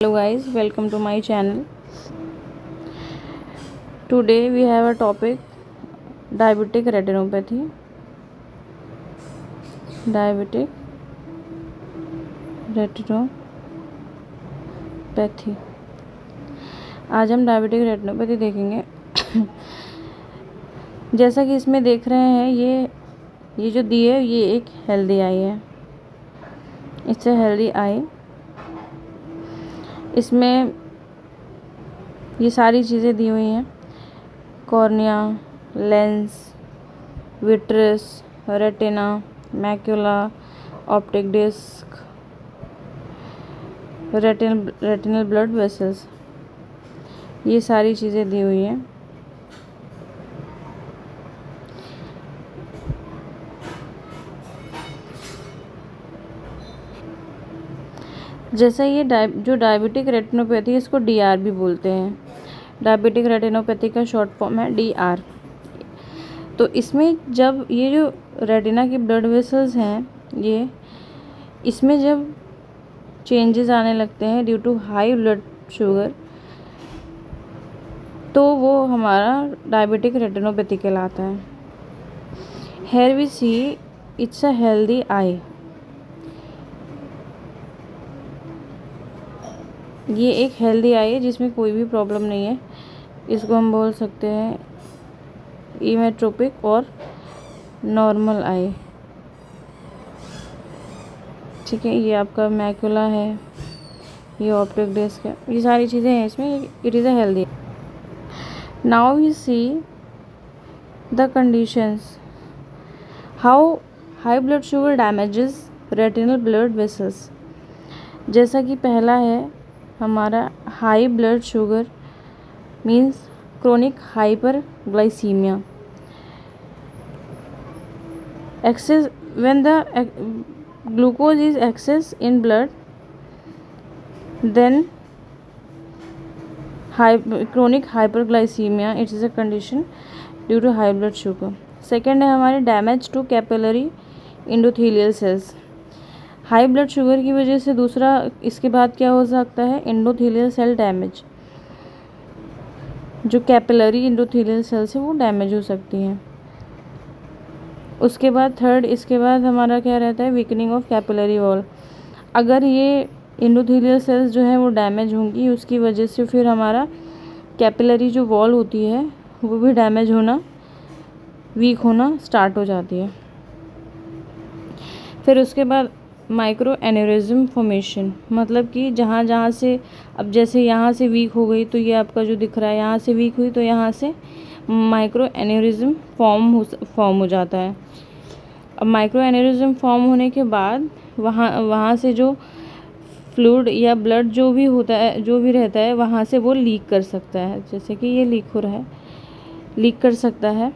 Hello guys, welcome to my channel. Today we have a topic diabetic retinopathy. Diabetic retinopathy. आज हम diabetic retinopathy देखेंगे। जैसा कि इसमें देख रहे हैं, ये जो दी है ये एक हेल्दी आई है। It's a healthy eye. इसमें ये सारी चीज़ें दी हुई हैं: cornea, lens, vitreous, retina, macula, optic disc, retinal blood vessels, ये सारी चीज़ें दी हुई हैं। जैसा ये जो डायबिटिक रेटिनोपैथी है, इसको डीआर भी बोलते हैं। डायबिटिक रेटिनोपैथी का शॉर्ट फॉर्म है डीआर। तो इसमें जब ये जो रेटिना की ब्लड वेसल्स हैं, इसमें जब चेंजेस आने लगते हैं due to high blood sugar, तो वो हमारा डायबिटिक रेटिनोपैथी कहलाता है। Here we see it's a healthy eye. ये एक हेल्दी आई है जिसमें कोई भी प्रॉब्लम नहीं है। इसको हम बोल सकते हैं इमेट्रोपिक और नॉर्मल आई। ठीक है, ये आपका मैक्यूला है, ये ऑप्टिक डिस्क है, ये सारी चीज़ें हैं इसमें। It is a healthy. Now we see the conditions how high blood sugar damages retinal blood vessels. जैसा कि पहला है हमारा high blood sugar means chronic hyperglycaemia. Excess when the glucose is excess in blood, then chronic hyperglycaemia it is a condition due to high blood sugar. Second है हमारे damage to capillary endothelial cells. High blood sugar की वजह से दूसरा इसके बाद क्या हो सकता है, एंडोथेलियल सेल डैमेज। जो कैपिलरी एंडोथेलियल सेल्स है वो डैमेज हो सकती हैं। उसके बाद थर्ड, इसके बाद हमारा क्या रहता है, वीकनिंग ऑफ कैपिलरी वॉल। अगर ये एंडोथेलियल सेल्स जो है वो डैमेज होंगी, उसकी वजह से फिर हमारा कैपिलरी जो वॉल होती है वो भी डैमेज होना, वीक होना स्टार्ट हो जाती है। फिर उसके बाद माइक्रो एन्यूरिज्म फॉर्मेशन, मतलब कि जहाँ जहाँ से, अब जैसे यहाँ से वीक हो गई तो ये आपका जो दिख रहा है, यहाँ से वीक हुई तो यहाँ से माइक्रो एन्यूरिज्म फॉर्म हो जाता है। अब माइक्रो एन्यूरिज्म फॉर्म होने के बाद वहाँ से जो फ्लूइड या ब्लड जो भी होता है, जो भी रहता है, वहाँ से वो लीक कर सकता है। जैसे कि ये लीक हो रहा है, लीक कर सकता है।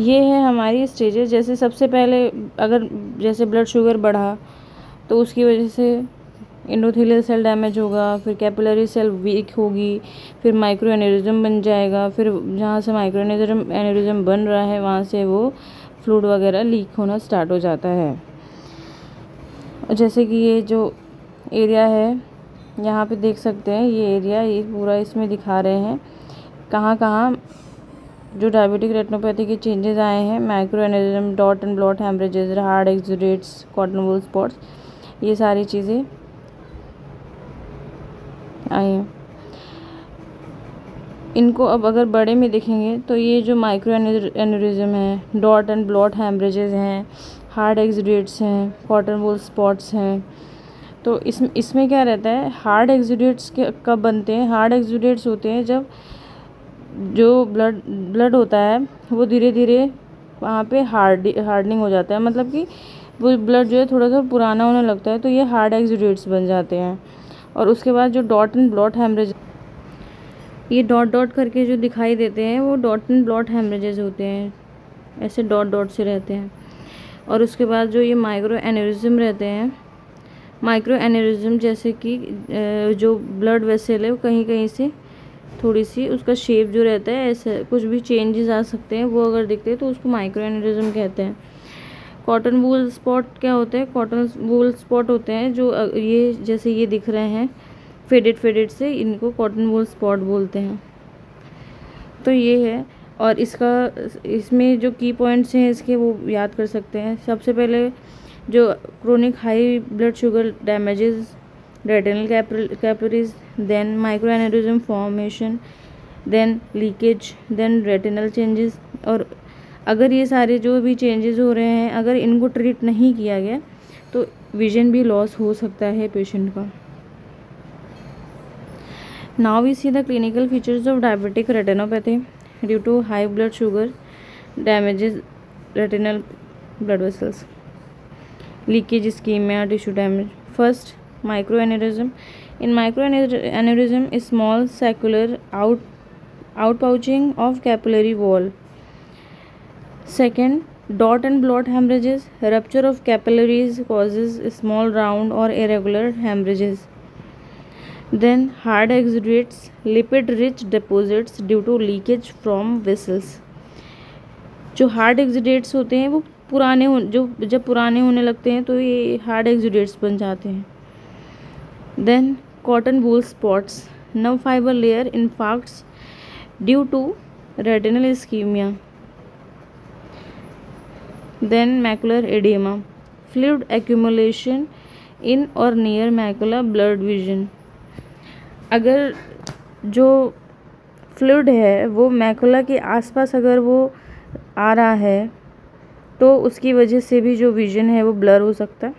ये है हमारी स्टेजेस। जैसे सबसे पहले अगर जैसे ब्लड शुगर बढ़ा तो उसकी वजह से एंडोथेलियल सेल डैमेज होगा, फिर कैपिलरी सेल वीक होगी, फिर माइक्रो एन्यूरिज्म बन जाएगा, फिर जहाँ से माइक्रो एन्यूरिज्म बन रहा है वहाँ से वो फ्लूइड वगैरह लीक होना स्टार्ट हो जाता है। जैसे कि ये जो एरिया है यहाँ पे देख सकते हैं, ये एरिया, ये पूरा इसमें दिखा रहे हैं कहाँ कहाँ जो डायबिटिक रेटिनोपैथी के चेंजेस आए हैं। Micro aneurysm, dot and blot haemorrhages, hard exudates, cotton wool spots, ये सारी चीज़ें आई हैं। इनको अब अगर बड़े में देखेंगे तो ये जो माइक्रो एन्यूरिज्म है, डॉट एंड ब्लॉट हेमरेजेस हैं, हार्ड एक्सुडेट्स हैं, कॉटन वूल स्पॉट्स हैं। तो इसमें क्या रहता है, हार्ड एक्सुडेट्स कब बनते हैं? हार्ड एक्सुडेट्स होते हैं जब जो ब्लड होता है वो धीरे धीरे वहाँ पे हार्डनिंग हो जाता है, मतलब कि वो ब्लड जो है थोड़ा सा पुराना होने लगता है, तो ये हार्ड एक्सुडेट्स बन जाते हैं। और उसके बाद जो डॉट एंड ब्लॉट हेमरेज, ये डॉट डॉट करके जो दिखाई देते हैं वो डॉट एंड ब्लॉट हेमरेजेस होते हैं, ऐसे डॉट डॉट से रहते हैं। और उसके बाद जो ये माइक्रो एन्यूरिज्म रहते हैं, माइक्रो एन्यूरिज्म जैसे कि जो ब्लड वेसल है वो कहीं कहीं से थोड़ी सी उसका शेप जो रहता है, ऐसे कुछ भी चेंजेस आ सकते हैं, वो अगर दिखते हैं तो उसको माइक्रो एन्यूरिज्म कहते हैं। कॉटन वूल स्पॉट क्या होते हैं? कॉटन वूल स्पॉट होते हैं जो ये जैसे ये दिख रहे हैं फेडेड फेडेड से, इनको कॉटन वूल स्पॉट बोलते हैं। तो ये है, और इसमें जो की पॉइंट्स हैं इसके वो याद कर सकते हैं। सबसे पहले जो chronic high blood sugar damages retinal capillaries, then micro aneurysm formation, then leakage, then retinal changes. और अगर ये सारे जो भी चेंजेस हो रहे हैं, अगर इनको ट्रीट नहीं किया गया तो विजन भी लॉस हो सकता है पेशेंट का। Now we see the clinical features of diabetic retinopathy due to high blood sugar damages retinal blood vessels, leakage, ischaemia, tissue damage. First, microaneurysm. In microaneurysm is small circular outpouching of capillary wall. Second, dot and blot hemorrhages. Rupture of capillaries causes small round or irregular hemorrhages. Then hard exudates, lipid rich deposits due to leakage from vessels. जो hard exudates होते हैं वो जब पुराने होने लगते हैं तो ये हार्ड एक्सुडेट्स बन जाते हैं। Then cotton wool spots, nerve fiber layer infarcts due to retinal ischemia. Then macular edema, fluid accumulation in or near macula, blood vision. अगर जो फ्लूइड है वो मैकुला के आसपास अगर वो आ रहा है तो उसकी वजह से भी जो विजन है वो ब्लर हो सकता है।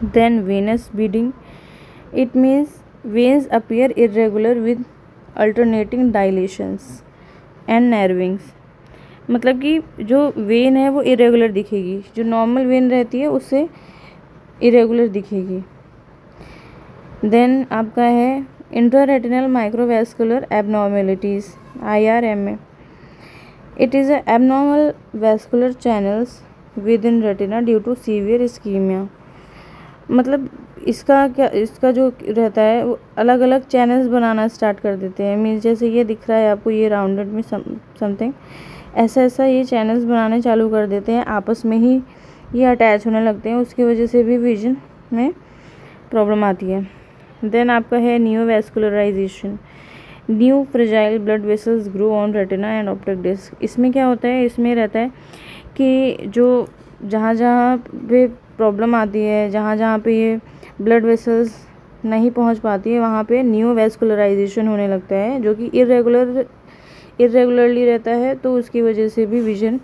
Then venous bleeding, it means veins appear irregular with alternating dilations and narrowings. मतलब कि जो वेन है वो इरेगुलर दिखेगी, जो नॉर्मल वेन रहती है उससे इरेगुलर दिखेगी। देन आपका है intraretinal microvascular abnormalities, IRMA। It is abnormal vascular channels within retina due to severe ischaemia. मतलब इसका जो रहता है वो अलग अलग चैनल्स बनाना स्टार्ट कर देते हैं। मीन्स जैसे ये दिख रहा है आपको, ये राउंडेड में समथिंग ऐसा ये चैनल्स बनाने चालू कर देते हैं, आपस में ही ये अटैच होने लगते हैं, उसकी वजह से भी विजन में प्रॉब्लम आती है। देन आपका है neovascularization, new fragile blood vessels grow on retina and optic disc. इसमें क्या होता है, इसमें रहता है कि जो जहाँ पे प्रॉब्लम आती है, जहाँ पे ये ब्लड वेसल्स नहीं पहुँच पाती है, वहाँ पे नियोवैस्कुलराइजेशन होने लगता है, जो कि इरेगुलरली रहता है, तो उसकी वजह से भी विजन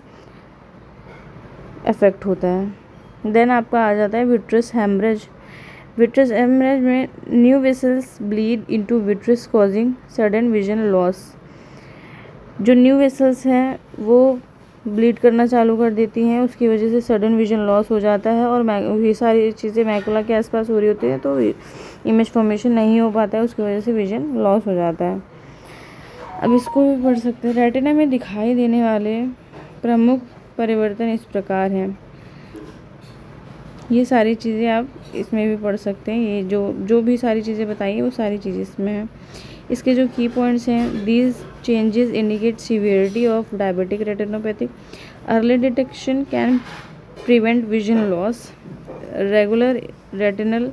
अफेक्ट होता है। देन आपका आ जाता है विट्रस हेमरेज। विट्रस हेमरेज में new vessels bleed into vitreous causing sudden vision loss. जो न्यू वेसल्स हैं वो ब्लीड करना चालू कर देती हैं, उसकी वजह से सडन विजन लॉस हो जाता है, और ये सारी चीज़ें मैकुला के आसपास हो रही होती है तो इमेज फॉर्मेशन नहीं हो पाता है, उसकी वजह से विजन लॉस हो जाता है। अब इसको भी पढ़ सकते हैं। रेटिना में दिखाई देने वाले प्रमुख परिवर्तन इस प्रकार हैं। ये सारी चीज़ें आप इसमें भी पढ़ सकते हैं। ये जो भी सारी चीज़ें बताई वो सारी चीज़ें इसमें हैं। इसके जो की पॉइंट्स हैं, these changes indicate severity of diabetic retinopathy, early detection can prevent vision loss, regular retinal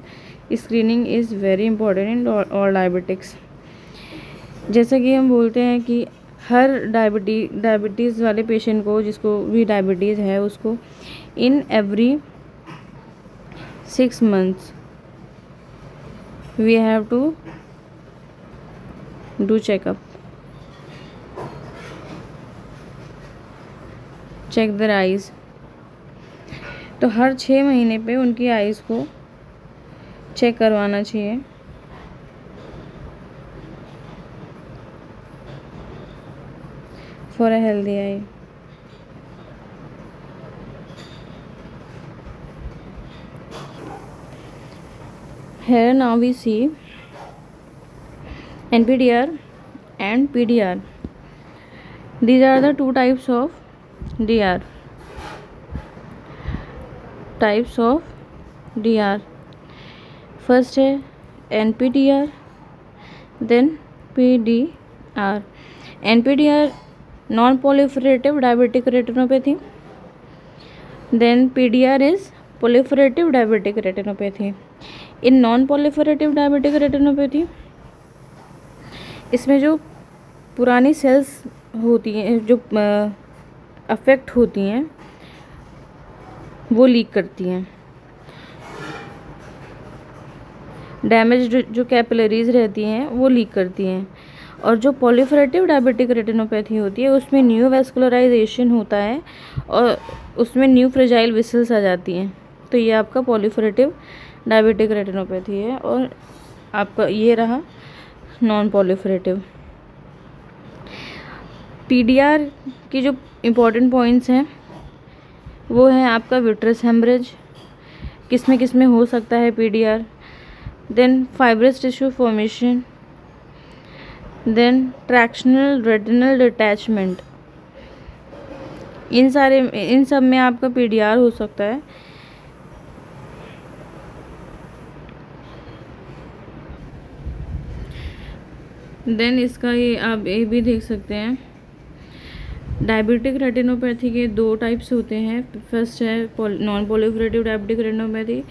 screening is very important in all diabetics. जैसा कि हम बोलते हैं कि हर डायबिटीज़ वाले पेशेंट को, जिसको भी डायबिटीज़ है, उसको in every 6 months we have to do checkup, check their eyes। तो हर 6 महीने पे उनकी आइज़ को चेक करवाना चाहिए। For a healthy I. Here now we see NPDR and PDR. These are the two types of DR. First है NPDR, then PDR. NPDR non proliferative diabetic retinopathy, then PDR is proliferative diabetic retinopathy. In non proliferative diabetic retinopathy, इसमें जो पुरानी sales होती हैं जो affect होती हैं वो लीक करती हैं, डैमेज जो कैपिलरीज रहती हैं वो लीक करती हैं। और जो proliferative diabetic retinopathy होती है उसमें न्यू वेस्कुलराइजेशन होता है और उसमें न्यू फ्रेजाइल वेसल्स आ जाती हैं। तो ये आपका proliferative diabetic retinopathy है और आपका ये रहा नॉन proliferative। PDR की जो इम्पोर्टेंट पॉइंट्स हैं वो है आपका विट्रस हेमरेज, किस में हो सकता है PDR, then fibrous tissue formation, then tractional retinal detachment, इन सब में आपका PDR हो सकता है। देन इसका ये आप ये भी देख सकते हैं, डायबिटिक रेटिनोपैथी के 2 टाइप्स होते हैं। फर्स्ट है नॉन proliferative डायबिटिक रेटिनोपैथी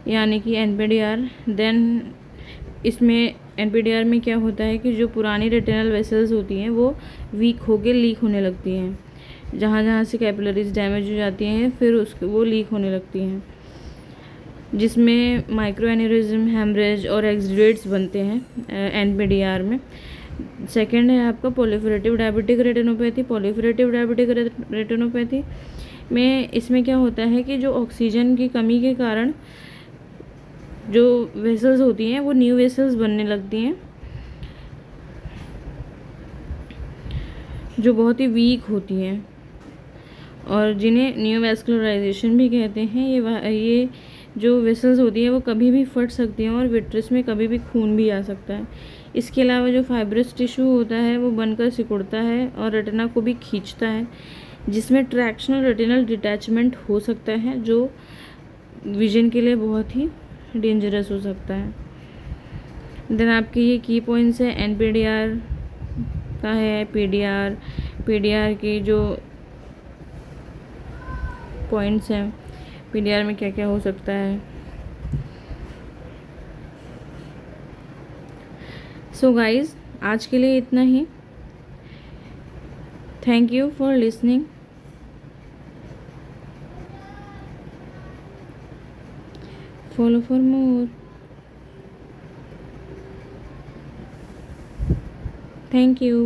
यानी कि NPDR। देन इसमें NPDR में क्या होता है कि जो पुरानी रेटिनल वेसल्स होती हैं वो वीक होके लीक होने लगती हैं, जहाँ से कैपिलरीज डैमेज हो जाती हैं फिर वो लीक होने लगती हैं, जिसमें माइक्रो एन्यूरिज्म, हेमरेज और एक्सुडेट्स बनते हैं NPDR में। सेकेंड है आपका proliferative diabetic retinopathy. proliferative diabetic retinopathy में इसमें क्या होता है कि जो ऑक्सीजन की कमी के कारण जो वेसल्स होती हैं वो न्यू वेसल्स बनने लगती हैं जो बहुत ही वीक होती हैं और जिन्हें न्यू वेस्कुलराइजेशन भी कहते हैं। ये जो वेसल्स होती हैं वो कभी भी फट सकती हैं और विट्रस में कभी भी खून भी आ सकता है। इसके अलावा जो फाइब्रस टिश्यू होता है वो बनकर सिकुड़ता है और रेटिना को भी खींचता है, जिसमें ट्रैक्शनल रेटिनल डिटैचमेंट हो सकता है जो विजन के लिए बहुत ही डेंजरस हो सकता है। देन आपके ये की पॉइंट्स है NPDR का है, PDR की जो पॉइंट्स हैं, PDR में क्या क्या हो सकता है। सो गाइज आज के लिए इतना ही। Thank you for listening. Follow for more. Thank you.